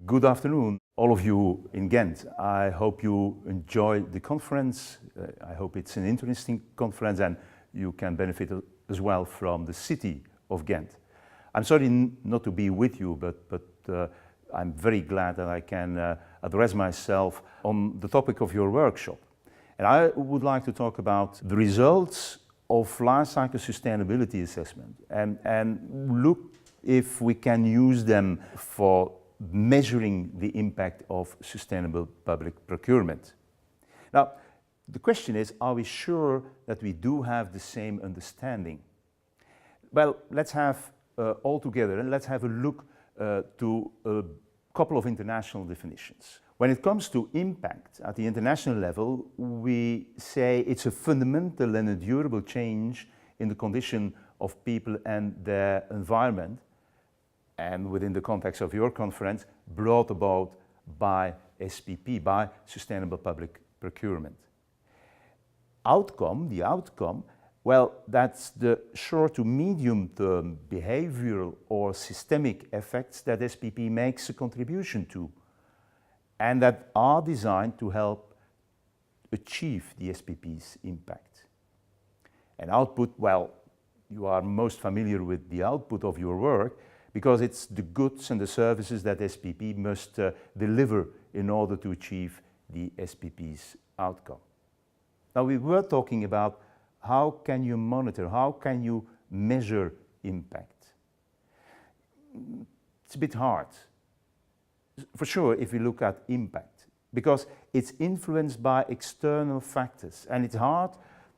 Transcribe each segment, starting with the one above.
Good afternoon, all of you in Ghent. I hope you enjoy the conference. I hope it's an interesting conference and you can benefit as well from the city of Ghent. I'm sorry not to be with you, but I'm very glad that I can address myself on the topic of your workshop. And I would like to talk about the results of life cycle sustainability assessment and look if we can use them for measuring the impact of sustainable public procurement. Now, the question is, are we sure that we do have the same understanding? Well, let's have all together and let's have a look to a couple of international definitions. When it comes to impact at the international level, we say it's a fundamental and a durable change in the condition of people and their environment, and within the context of your conference, brought about by SPP, by Sustainable Public Procurement. The outcome, well, that's the short to medium term behavioral or systemic effects that SPP makes a contribution to, and that are designed to help achieve the SPP's impact. And output, well, you are most familiar with the output of your work, because it's the goods and the services that SPP must deliver in order to achieve the SPP's outcome. Now, we were talking about how can you monitor, how can you measure impact? It's a bit hard, for sure, if we look at impact, because it's influenced by external factors, and it's hard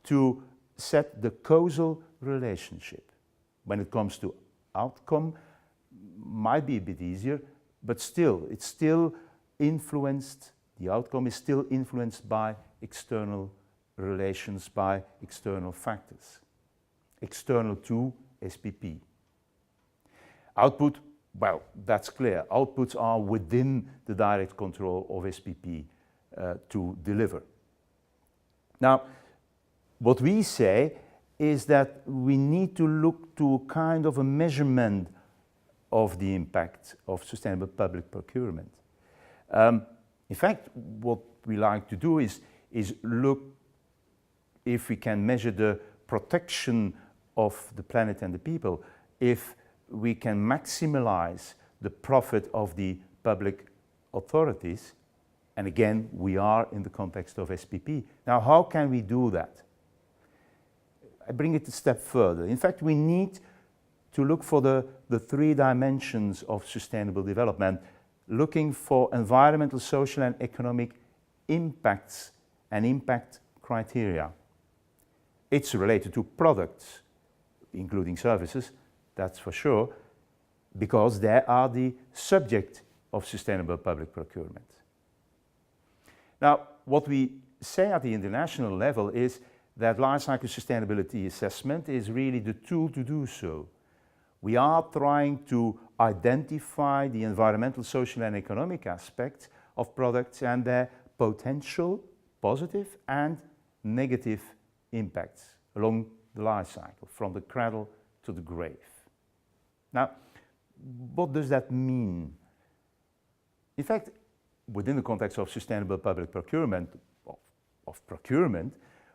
to set the causal relationship. When it comes to outcome, might be a bit easier, but still, it's still influenced, the outcome is still influenced by external relations, by external factors, external to SPP. Output, well, that's clear. Outputs are within the direct control of SPP to deliver. Now, what we say is that we need to look to a kind of a measurement of the impact of sustainable public procurement. In fact, what we like to do is look if we can measure the protection of the planet and the people, if we can maximize the profit of the public authorities, and again, we are in the context of SPP. Now, how can we do that? I bring it a step further. In fact, we need to look for the three dimensions of sustainable development, looking for environmental, social and economic impacts and impact criteria. It's related to products, including services, that's for sure, because they are the subject of sustainable public procurement. Now, what we say at the international level is that life cycle sustainability assessment is really the tool to do so. We are trying to identify the environmental, social and economic aspects of products and their potential positive and negative impacts along the life cycle, from the cradle to the grave. Now, what does that mean? In fact, within the context of sustainable public procurement,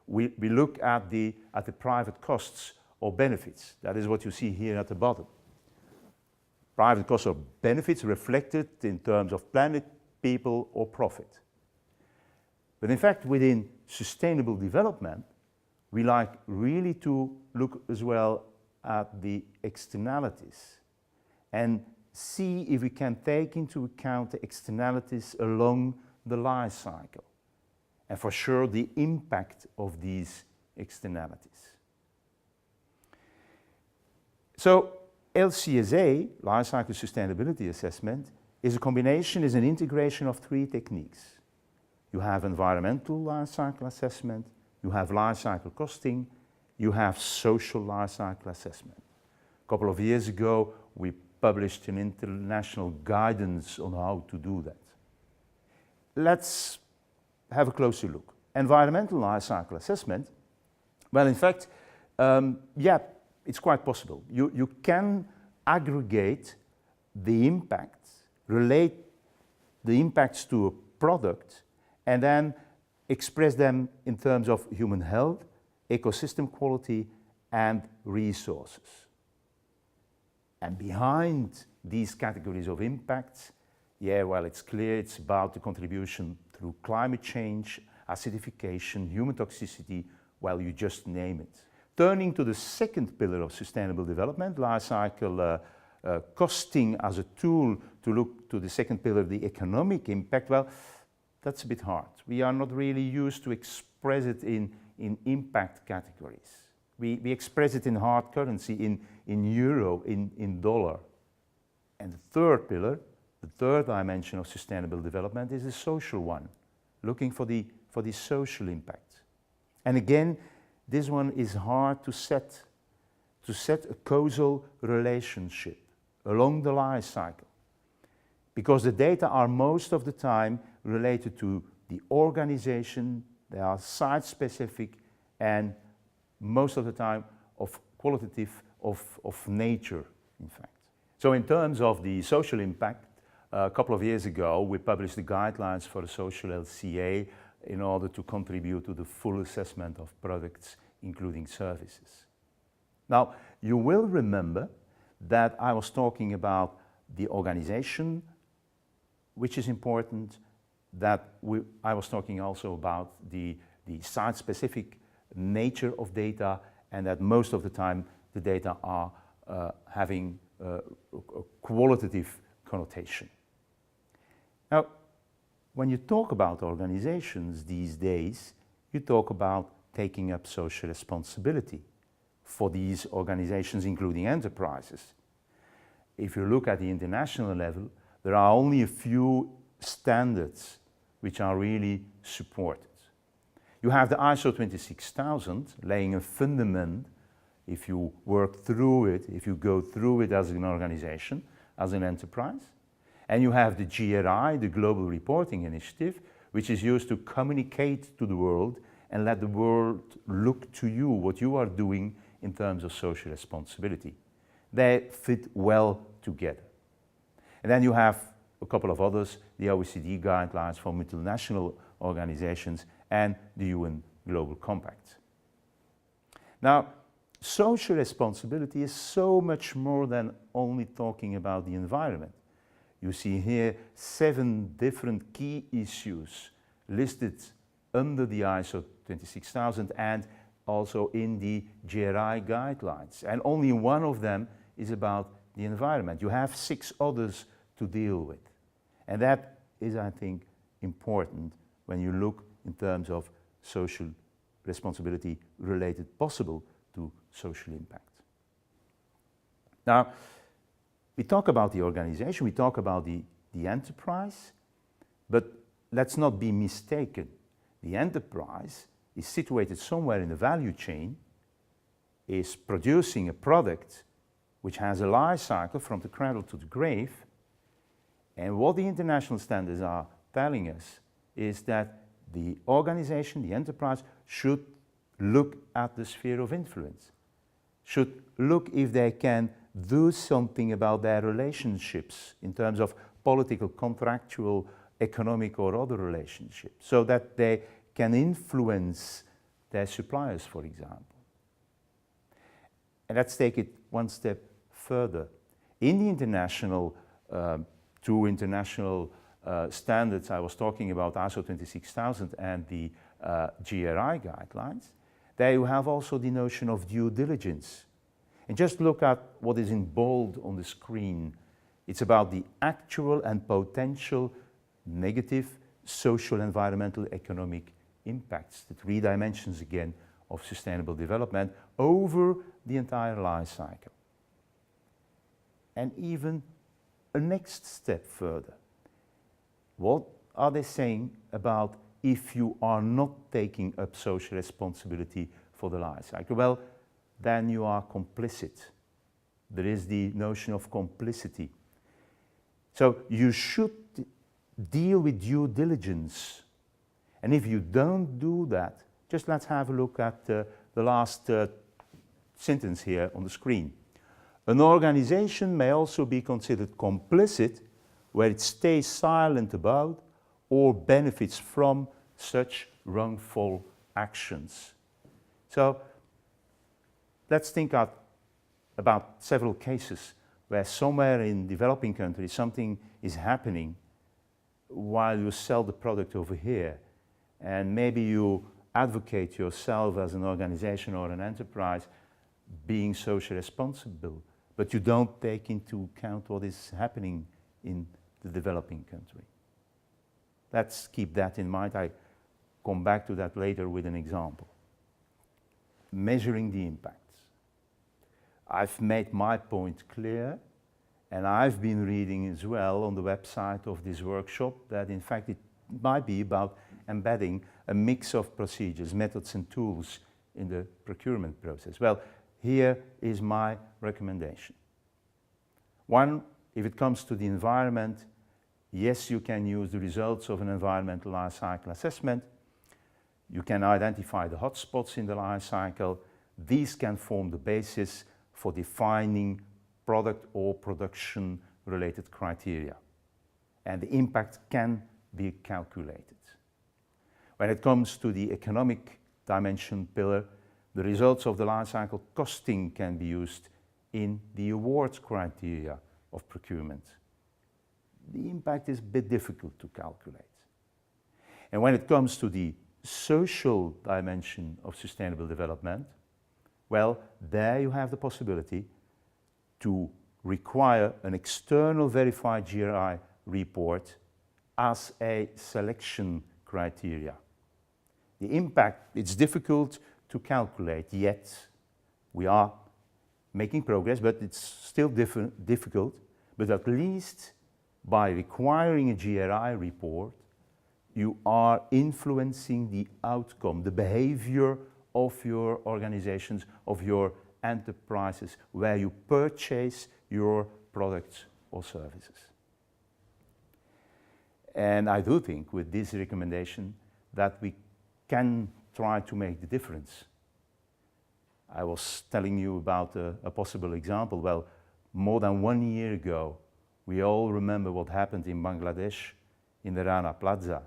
we look at the private costs or benefits. That is what you see here at the bottom. Private costs or benefits reflected in terms of planet, people or profit. But in fact, within sustainable development, we like really to look as well at the externalities and see if we can take into account the externalities along the life cycle, and for sure the impact of these externalities. So LCSA, Life Cycle Sustainability Assessment, is an integration of three techniques. You have environmental life cycle assessment, you have life cycle costing, you have social life cycle assessment. A couple of years ago, we published an international guidance on how to do that. Let's have a closer look. Environmental life cycle assessment, well, in fact, yeah, it's quite possible. You can aggregate the impact, relate the impacts to a product and then express them in terms of human health, ecosystem quality, and resources. And behind these categories of impacts, yeah, well, it's clear it's about the contribution through climate change, acidification, human toxicity, well, you just name it. Turning to the second pillar of sustainable development, life cycle costing as a tool to look to the second pillar, the economic impact, well, that's a bit hard. We are not really used to express it in impact categories. We express it in hard currency, in euro, in dollar. And the third pillar, the third dimension of sustainable development is the social one, looking for the social impact. And again, this one is hard to set a causal relationship along the life cycle, because the data are most of the time related to the organization, they are site-specific, and most of the time of qualitative, of nature, in fact. So in terms of the social impact, a couple of years ago we published the guidelines for the social LCA in order to contribute to the full assessment of products, including services. Now, you will remember that I was talking about the organization, which is important, that I was talking also about the site-specific nature of data, and that most of the time the data are having a qualitative connotation. Now, when you talk about organizations these days, you talk about taking up social responsibility for these organizations, including enterprises. If you look at the international level, there are only a few standards which are really supported. You have the ISO 26000 laying a fundament if you work through it, if you go through it as an organization, as an enterprise. And you have the GRI, the Global Reporting Initiative, which is used to communicate to the world and let the world look to you, what you are doing in terms of social responsibility. They fit well together. And then you have a couple of others, the OECD guidelines for multinational organizations and the UN Global Compact. Now, social responsibility is so much more than only talking about the environment. You see here 7 different key issues listed under the ISO 26000 and also in the GRI guidelines. And only one of them is about the environment. You have 6 others to deal with. And that is, I think, important when you look in terms of social responsibility related possible to social impact. Now, we talk about the organization, we talk about the enterprise, but let's not be mistaken. The enterprise is situated somewhere in the value chain, is producing a product which has a life cycle from the cradle to the grave, and what the international standards are telling us is that the organization, the enterprise, should look at the sphere of influence, should look if they can do something about their relationships in terms of political, contractual, economic or other relationships, so that they can influence their suppliers, for example. And let's take it one step further. In the international, 2 international standards I was talking about, ISO 26000 and the GRI guidelines, there you have also the notion of due diligence. And just look at what is in bold on the screen. It's about the actual and potential negative social, environmental, economic impacts, the 3 dimensions again of sustainable development over the entire life cycle. And even a next step further. What are they saying about if you are not taking up social responsibility for the life cycle? Well, then you are complicit. There is the notion of complicity. So you should deal with due diligence. And if you don't do that, just let's have a look at the last sentence here on the screen. An organization may also be considered complicit where it stays silent about or benefits from such wrongful actions. So let's think about several cases where somewhere in developing countries something is happening while you sell the product over here, and maybe you advocate yourself as an organization or an enterprise being socially responsible, but you don't take into account what is happening in the developing country. Let's keep that in mind. I come back to that later with an example. Measuring the impacts. I've made my point clear, and I've been reading as well on the website of this workshop that in fact it might be about embedding a mix of procedures, methods and tools in the procurement process. Well, here is my recommendation. One, if it comes to the environment, yes, you can use the results of an environmental life cycle assessment. You can identify the hotspots in the life cycle. These can form the basis for defining product or production related criteria. And the impact can be calculated. When it comes to the economic dimension pillar, the results of the life cycle costing can be used in the awards criteria of procurement. The impact is a bit difficult to calculate. And when it comes to the social dimension of sustainable development, well, there you have the possibility to require an external verified GRI report as a selection criteria. The impact, it's difficult to calculate yet. We are making progress, but it's still difficult. But at least by requiring a GRI report, you are influencing the outcome, the behavior of your organizations, of your enterprises, where you purchase your products or services. And I do think with this recommendation that we can try to make the difference. I was telling you about a possible example. Well, more than 1 year ago, we all remember what happened in Bangladesh in the Rana Plaza,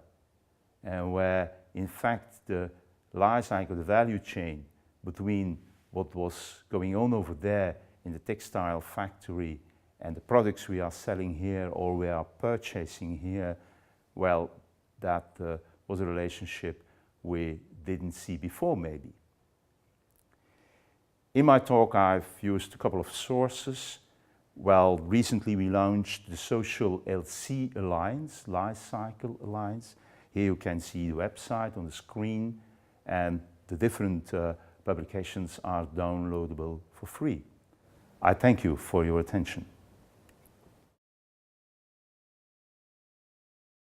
and where in fact the life cycle, the value chain between what was going on over there in the textile factory and the products we are selling here or we are purchasing here, well, that was a relationship we didn't see before maybe. In my talk I've used a couple of sources. Well, recently we launched the Social LC Alliance, Life Cycle Alliance. Here you can see the website on the screen, and the different publications are downloadable for free. I thank you for your attention.